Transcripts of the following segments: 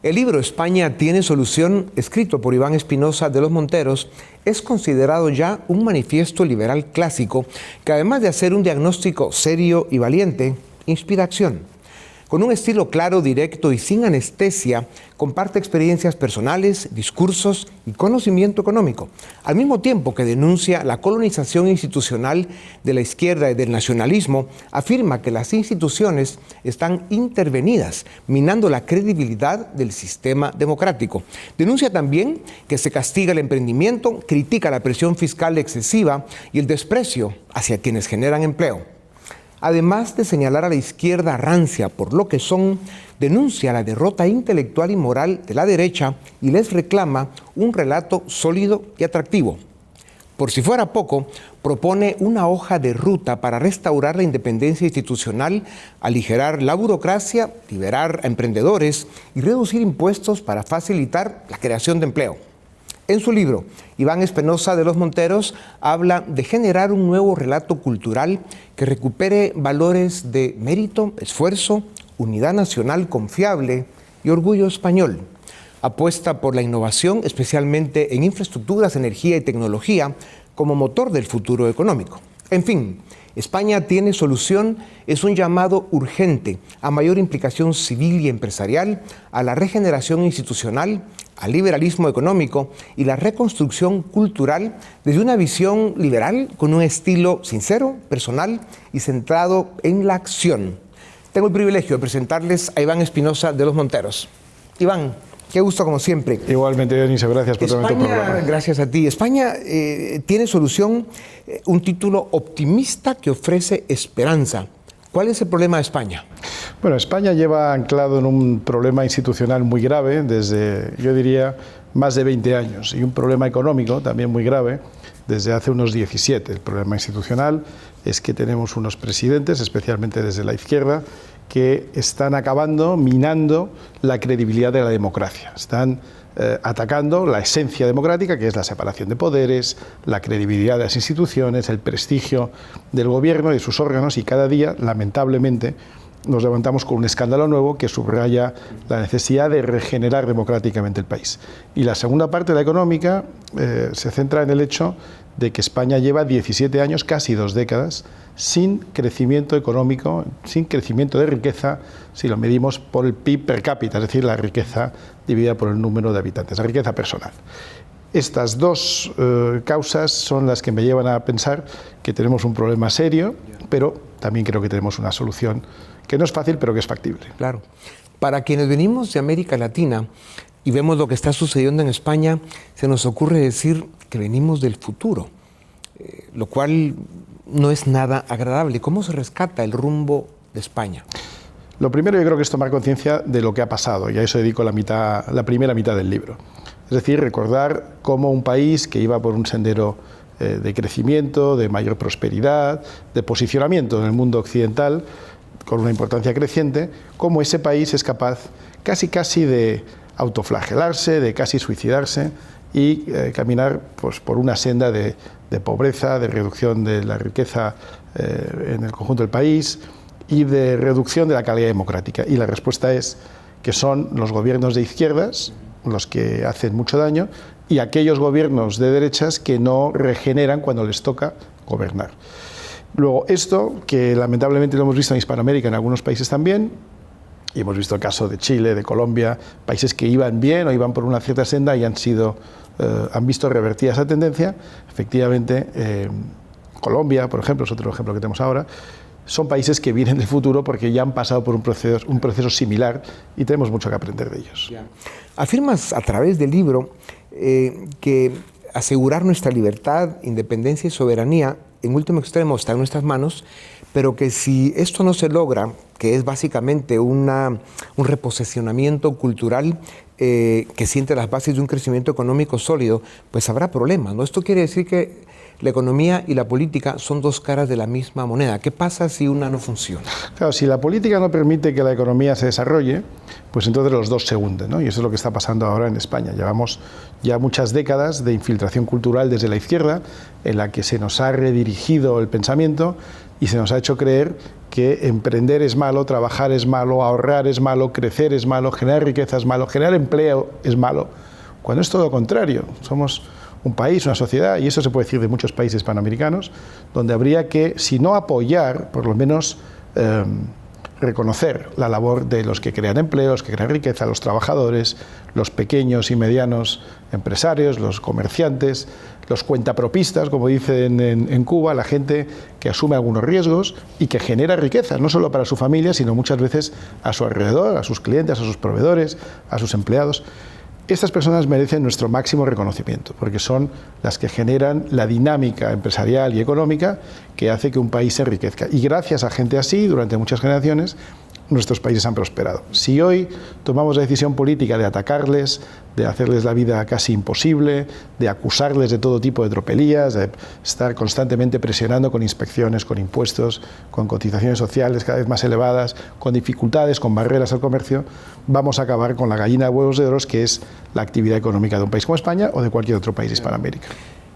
El libro España tiene solución, escrito por Iván Espinosa de los Monteros, es considerado ya un manifiesto liberal clásico que, además de hacer un diagnóstico serio y valiente, inspira acción. Con un estilo claro, directo y sin anestesia, comparte experiencias personales, discursos y conocimiento económico, al mismo tiempo que denuncia la colonización institucional de la izquierda y del nacionalismo. Afirma que las instituciones están intervenidas, minando la credibilidad del sistema democrático. Denuncia también que se castiga el emprendimiento, critica la presión fiscal excesiva y el desprecio hacia quienes generan empleo. Además de señalar a la izquierda rancia por lo que son, denuncia la derrota intelectual y moral de la derecha y les reclama un relato sólido y atractivo. Por si fuera poco, propone una hoja de ruta para restaurar la independencia institucional, aligerar la burocracia, liberar a emprendedores y reducir impuestos para facilitar la creación de empleo. En su libro, Iván Espinosa de los Monteros habla de generar un nuevo relato cultural que recupere valores de mérito, esfuerzo, unidad nacional confiable y orgullo español. Apuesta por la innovación, especialmente en infraestructuras, energía y tecnología, como motor del futuro económico. En fin, España tiene solución es un llamado urgente a mayor implicación civil y empresarial, a la regeneración institucional, al liberalismo económico y la reconstrucción cultural desde una visión liberal con un estilo sincero, personal y centrado en la acción. Tengo el privilegio de presentarles a Iván Espinosa de los Monteros. Iván, qué gusto como siempre. Igualmente, Dionisio, gracias por tu programa. Gracias a ti. España tiene solución, un título optimista que ofrece esperanza. ¿Cuál es el problema de España? Bueno, España lleva anclado en un problema institucional muy grave desde, yo diría, más de 20 años y un problema económico también muy grave desde hace unos 17. El problema institucional es que tenemos unos presidentes, especialmente desde la izquierda, que están acabando, minando la credibilidad de la democracia. Están atacando la esencia democrática, que es la separación de poderes, la credibilidad de las instituciones, el prestigio del gobierno y de sus órganos, y cada día, lamentablemente, nos levantamos con un escándalo nuevo que subraya la necesidad de regenerar democráticamente el país. Y la segunda parte, la económica, se centra en el hecho de que España lleva 17 años, casi 2 décadas, sin crecimiento económico, sin crecimiento de riqueza, si lo medimos por el PIB per cápita, es decir, la riqueza dividida por el número de habitantes, la riqueza personal. Estas dos causas son las que me llevan a pensar que tenemos un problema serio, pero también creo que tenemos una solución que no es fácil, pero que es factible. Claro. Para quienes venimos de América Latina y vemos lo que está sucediendo en España, se nos ocurre decir que venimos del futuro, lo cual no es nada agradable. ¿Cómo se rescata el rumbo de España? Lo primero, yo creo que es tomar conciencia de lo que ha pasado, y a eso dedico la primera mitad del libro. Es decir, recordar cómo un país que iba por un sendero de crecimiento, de mayor prosperidad, de posicionamiento en el mundo occidental, con una importancia creciente, cómo ese país es capaz casi de autoflagelarse, de casi suicidarse y caminar pues, por una senda de pobreza, de reducción de la riqueza en el conjunto del país y de reducción de la calidad democrática. Y la respuesta es que son los gobiernos de izquierdas los que hacen mucho daño y aquellos gobiernos de derechas que no regeneran cuando les toca gobernar. Luego, esto, que lamentablemente lo hemos visto en Hispanoamérica, en algunos países también, y hemos visto el caso de Chile, de Colombia, países que iban bien o iban por una cierta senda y han visto revertida esa tendencia. Efectivamente, Colombia, por ejemplo, es otro ejemplo que tenemos ahora, son países que vienen del futuro porque ya han pasado por un proceso similar y tenemos mucho que aprender de ellos. Afirmas a través del libro que asegurar nuestra libertad, independencia y soberanía en último extremo está en nuestras manos, pero que si esto no se logra, que es básicamente un reposicionamiento cultural que siente las bases de un crecimiento económico sólido, pues habrá problemas, ¿no? Esto quiere decir que La economía y la política son dos caras de la misma moneda. ¿Qué pasa si una no funciona? Claro, si la política no permite que la economía se desarrolle, pues entonces los dos se hunden, ¿no? Y eso es lo que está pasando ahora en España. Llevamos ya muchas décadas de infiltración cultural desde la izquierda, en la que se nos ha redirigido el pensamiento y se nos ha hecho creer que emprender es malo, trabajar es malo, ahorrar es malo, crecer es malo, generar riqueza es malo, generar empleo es malo, cuando es todo lo contrario. Somos un país, una sociedad, y eso se puede decir de muchos países hispanoamericanos, donde habría que, si no apoyar, por lo menos reconocer la labor de los que crean empleo, los que crean riqueza, los trabajadores, los pequeños y medianos empresarios, los comerciantes, los cuentapropistas, como dicen en Cuba, la gente que asume algunos riesgos y que genera riqueza, no solo para su familia, sino muchas veces a su alrededor, a sus clientes, a sus proveedores, a sus empleados. Estas personas merecen nuestro máximo reconocimiento, porque son las que generan la dinámica empresarial y económica que hace que un país se enriquezca. Y gracias a gente así, durante muchas generaciones, nuestros países han prosperado. Si hoy tomamos la decisión política de atacarles, de hacerles la vida casi imposible, de acusarles de todo tipo de tropelías, de estar constantemente presionando con inspecciones, con impuestos, con cotizaciones sociales cada vez más elevadas, con dificultades, con barreras al comercio, vamos a acabar con la gallina de huevos de oro, que es la actividad económica de un país como España o de cualquier otro país de Hispanoamérica.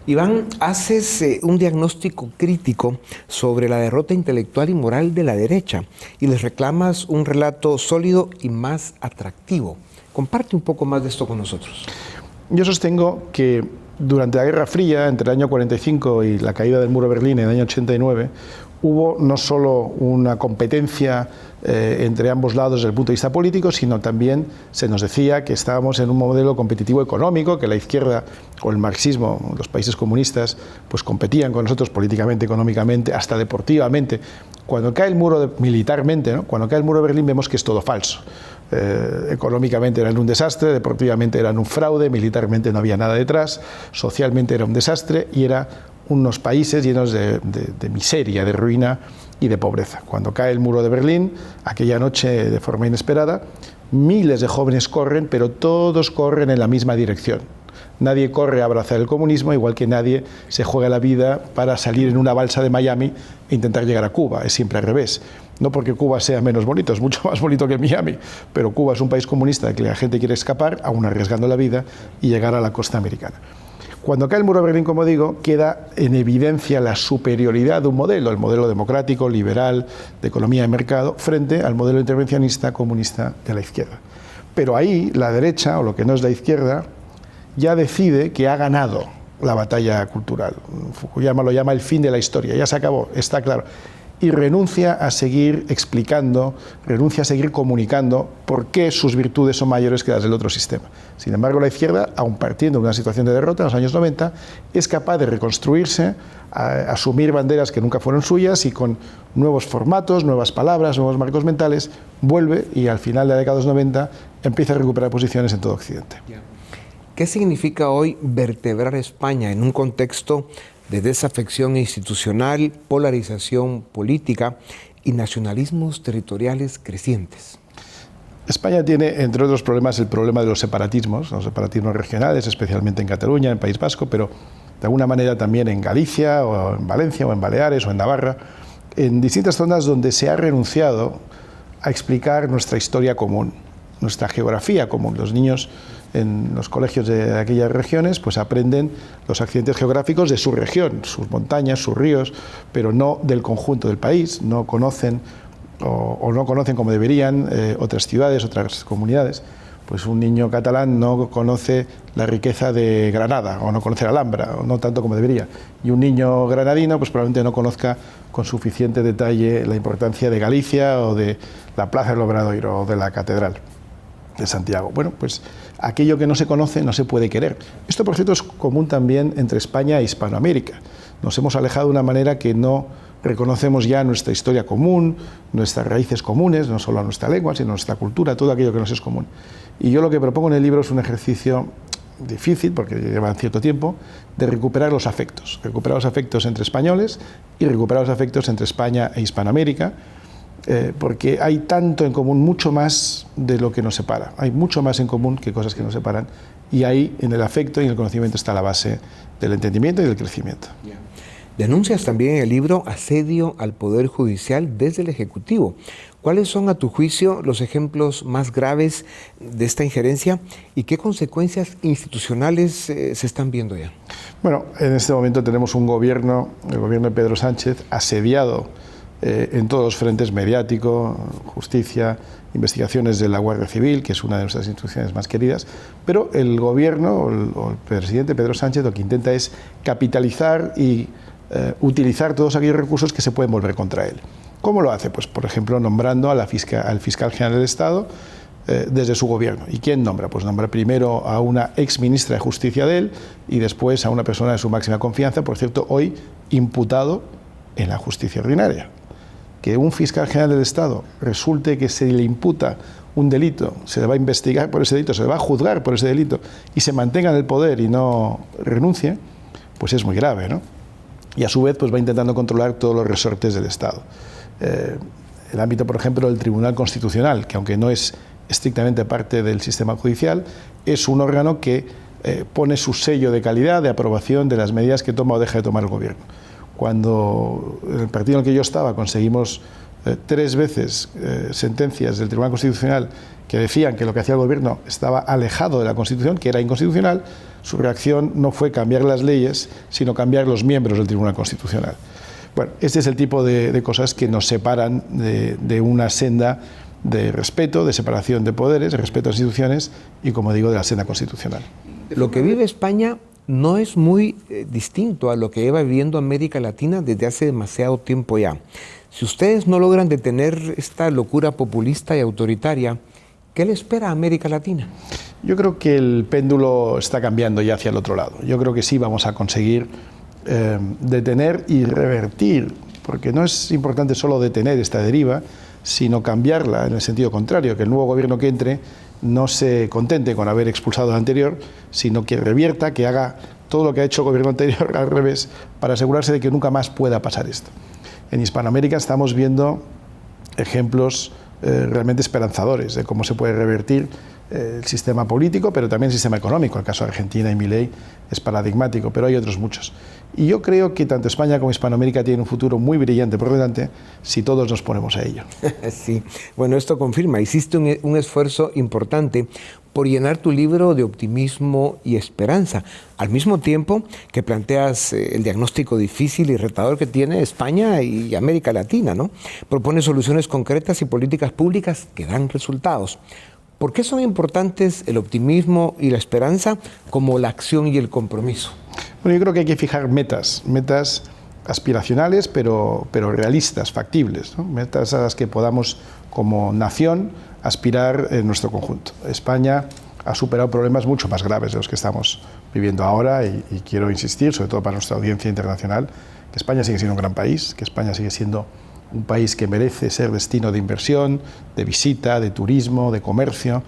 Iván, haces un diagnóstico crítico sobre la derrota intelectual y moral de la derecha y les reclamas un relato sólido y más atractivo. Comparte un poco más de esto con nosotros. Yo sostengo que durante la Guerra Fría, entre el año 45 y la caída del muro de Berlín en el año 89, hubo no solo una competencia entre ambos lados desde el punto de vista político, sino también se nos decía que estábamos en un modelo competitivo económico, que la izquierda o el marxismo, los países comunistas, pues competían con nosotros políticamente, económicamente, hasta deportivamente. Cuando cae el muro militarmente, ¿no? Cuando cae el muro de Berlín vemos que es todo falso. Económicamente eran un desastre, deportivamente eran un fraude, militarmente no había nada detrás, socialmente era un desastre y era unos países llenos de miseria, de ruina y de pobreza. Cuando cae el muro de Berlín, aquella noche de forma inesperada, miles de jóvenes corren, pero todos corren en la misma dirección. Nadie corre a abrazar el comunismo, igual que nadie se juega la vida para salir en una balsa de Miami e intentar llegar a Cuba. Es siempre al revés. No porque Cuba sea menos bonito, es mucho más bonito que Miami, pero Cuba es un país comunista del que la gente quiere escapar, aún arriesgando la vida, y llegar a la costa americana. Cuando cae el muro de Berlín, como digo, queda en evidencia la superioridad de un modelo, el modelo democrático, liberal, de economía de mercado, frente al modelo intervencionista, comunista de la izquierda. Pero ahí la derecha, o lo que no es la izquierda, ya decide que ha ganado la batalla cultural. Fukuyama lo llama el fin de la historia, ya se acabó, está claro. Y renuncia a seguir explicando, renuncia a seguir comunicando por qué sus virtudes son mayores que las del otro sistema. Sin embargo, la izquierda, aun partiendo de una situación de derrota en los años 90, es capaz de reconstruirse, asumir banderas que nunca fueron suyas y con nuevos formatos, nuevas palabras, nuevos marcos mentales, vuelve y al final de la década de los 90 empieza a recuperar posiciones en todo Occidente. ¿Qué significa hoy vertebrar España en un contexto de desafección institucional, polarización política y nacionalismos territoriales crecientes? España tiene, entre otros problemas, el problema de los separatismos regionales, especialmente en Cataluña, en País Vasco, pero de alguna manera también en Galicia, o en Valencia, o en Baleares, o en Navarra, en distintas zonas donde se ha renunciado a explicar nuestra historia común, nuestra geografía común. Los niños en los colegios de aquellas regiones pues aprenden los accidentes geográficos de su región, sus montañas, sus ríos, pero no del conjunto del país, no conocen o no conocen como deberían otras ciudades, otras comunidades. Pues un niño catalán no conoce la riqueza de Granada, o no conoce la Alhambra, o no tanto como debería. Y un niño granadino pues probablemente no conozca con suficiente detalle la importancia de Galicia, o de la Plaza del Obradoiro, o de la Catedral de Santiago. Bueno, pues aquello que no se conoce no se puede querer. Esto, por cierto, es común también entre España e Hispanoamérica. Nos hemos alejado de una manera que no reconocemos ya nuestra historia común, nuestras raíces comunes, no solo nuestra lengua, sino nuestra cultura, todo aquello que nos es común. Y yo lo que propongo en el libro es un ejercicio difícil, porque lleva cierto tiempo, de recuperar los afectos entre españoles y recuperar los afectos entre España e Hispanoamérica, porque hay tanto en común, mucho más de lo que nos separa. Hay mucho más en común que cosas que nos separan, y ahí, en el afecto y en el conocimiento, está la base del entendimiento y del crecimiento. Denuncias también en el libro asedio al Poder Judicial desde el Ejecutivo. ¿Cuáles son, a tu juicio, los ejemplos más graves de esta injerencia y qué consecuencias institucionales se están viendo ya? Bueno, en este momento tenemos un gobierno, el gobierno de Pedro Sánchez, asediado en todos los frentes: mediático, justicia, investigaciones de la Guardia Civil, que es una de nuestras instituciones más queridas, pero el gobierno o el presidente Pedro Sánchez lo que intenta es capitalizar y utilizar todos aquellos recursos que se pueden volver contra él. ¿Cómo lo hace? Pues, por ejemplo, nombrando al fiscal general del Estado desde su gobierno. ¿Y quién nombra? Pues nombra primero a una ex ministra de Justicia de él y después a una persona de su máxima confianza, por cierto, hoy imputado en la justicia ordinaria. Que un fiscal general del Estado resulte que se le imputa un delito, se le va a investigar por ese delito, se le va a juzgar por ese delito y se mantenga en el poder y no renuncie, pues es muy grave, ¿no? Y a su vez pues va intentando controlar todos los resortes del Estado. El ámbito, por ejemplo, del Tribunal Constitucional, que aunque no es estrictamente parte del sistema judicial, es un órgano que pone su sello de calidad, de aprobación de las medidas que toma o deja de tomar el gobierno. Cuando en el partido en el que yo estaba conseguimos 3 veces sentencias del Tribunal Constitucional que decían que lo que hacía el gobierno estaba alejado de la Constitución, que era inconstitucional, su reacción no fue cambiar las leyes, sino cambiar los miembros del Tribunal Constitucional. Bueno, este es el tipo de cosas que nos separan de una senda de respeto, de separación de poderes, de respeto a las instituciones y, como digo, de la senda constitucional. Lo que vive España no es muy distinto a lo que lleva viviendo América Latina desde hace demasiado tiempo ya. Si ustedes no logran detener esta locura populista y autoritaria, ¿qué le espera a América Latina? Yo creo que el péndulo está cambiando ya hacia el otro lado. Yo creo que sí vamos a conseguir detener y revertir, porque no es importante solo detener esta deriva, sino cambiarla en el sentido contrario, que el nuevo gobierno que entre no se contente con haber expulsado al anterior, sino que revierta, que haga todo lo que ha hecho el gobierno anterior al revés, para asegurarse de que nunca más pueda pasar esto. En Hispanoamérica estamos viendo ejemplos realmente esperanzadores de cómo se puede revertir el sistema político, pero también el sistema económico. El caso de Argentina y Milei es paradigmático, pero hay otros muchos. Y yo creo que tanto España como Hispanoamérica tienen un futuro muy brillante por delante si todos nos ponemos a ello. Sí, bueno, esto confirma, hiciste un esfuerzo importante por llenar tu libro de optimismo y esperanza, al mismo tiempo que planteas el diagnóstico difícil y retador que tiene España y América Latina, ¿no? Propones soluciones concretas y políticas públicas que dan resultados. ¿Por qué son importantes el optimismo y la esperanza como la acción y el compromiso? Bueno, yo creo que hay que fijar metas aspiracionales, pero realistas, factibles, ¿no? Metas a las que podamos, como nación, aspirar en nuestro conjunto. España ha superado problemas mucho más graves de los que estamos viviendo ahora y quiero insistir, sobre todo para nuestra audiencia internacional, que España sigue siendo un gran país, que España sigue siendo un país que merece ser destino de inversión, de visita, de turismo, de comercio.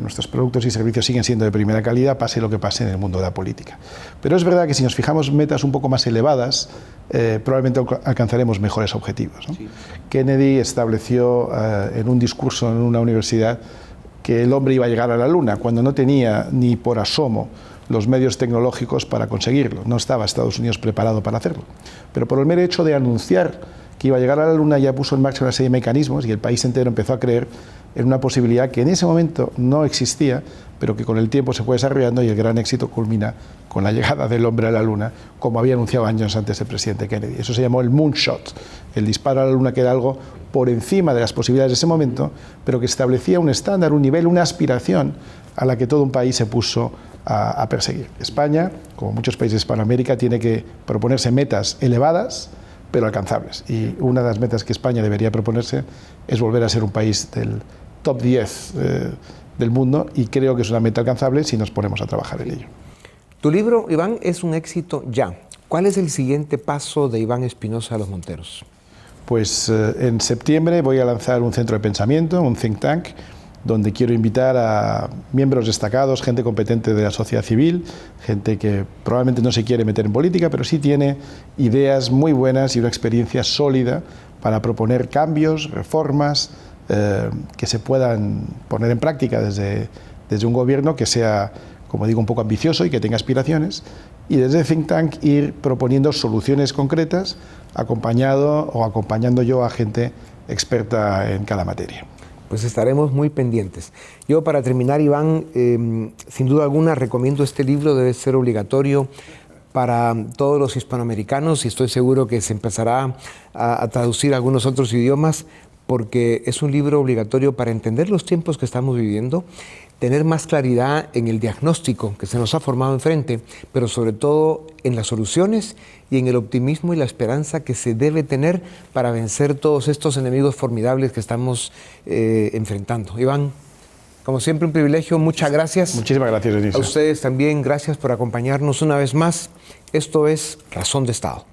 Nuestros productos y servicios siguen siendo de primera calidad, pase lo que pase en el mundo de la política. Pero es verdad que si nos fijamos metas un poco más elevadas, probablemente alcanzaremos mejores objetivos, ¿no? Sí. Kennedy estableció en un discurso en una universidad que el hombre iba a llegar a la Luna, cuando no tenía ni por asomo los medios tecnológicos para conseguirlo. No estaba Estados Unidos preparado para hacerlo. Pero por el mero hecho de anunciar que iba a llegar a la Luna, ya puso en marcha una serie de mecanismos y el país entero empezó a creer en una posibilidad que en ese momento no existía, pero que con el tiempo se fue desarrollando y el gran éxito culmina con la llegada del hombre a la Luna, como había anunciado años antes el presidente Kennedy. Eso se llamó el moonshot, el disparo a la Luna, que era algo por encima de las posibilidades de ese momento, pero que establecía un estándar, un nivel, una aspiración a la que todo un país se puso a perseguir. España, como muchos países de Hispanoamérica, tiene que proponerse metas elevadas, pero alcanzables. Y una de las metas que España debería proponerse es volver a ser un país del top 10 del mundo, y creo que es una meta alcanzable si nos ponemos a trabajar en ello. Tu libro, Iván, es un éxito ya. ¿Cuál es el siguiente paso de Iván Espinosa Los Monteros? Pues en septiembre voy a lanzar un centro de pensamiento, un think tank, donde quiero invitar a miembros destacados, gente competente de la sociedad civil, gente que probablemente no se quiere meter en política, pero sí tiene ideas muy buenas y una experiencia sólida para proponer cambios, reformas que se puedan poner en práctica desde un gobierno que sea, como digo, un poco ambicioso y que tenga aspiraciones, y desde el think tank ir proponiendo soluciones concretas acompañando yo a gente experta en cada materia. Pues estaremos muy pendientes. Yo, para terminar, Iván, sin duda alguna recomiendo este libro, debe ser obligatorio para todos los hispanoamericanos y estoy seguro que se empezará a traducir a algunos otros idiomas, porque es un libro obligatorio para entender los tiempos que estamos viviendo, tener más claridad en el diagnóstico que se nos ha formado enfrente, pero sobre todo en las soluciones y en el optimismo y la esperanza que se debe tener para vencer todos estos enemigos formidables que estamos enfrentando. Iván, como siempre, un privilegio. Muchas gracias. Muchísimas gracias, Denise. A ustedes también, gracias por acompañarnos una vez más. Esto es Razón de Estado.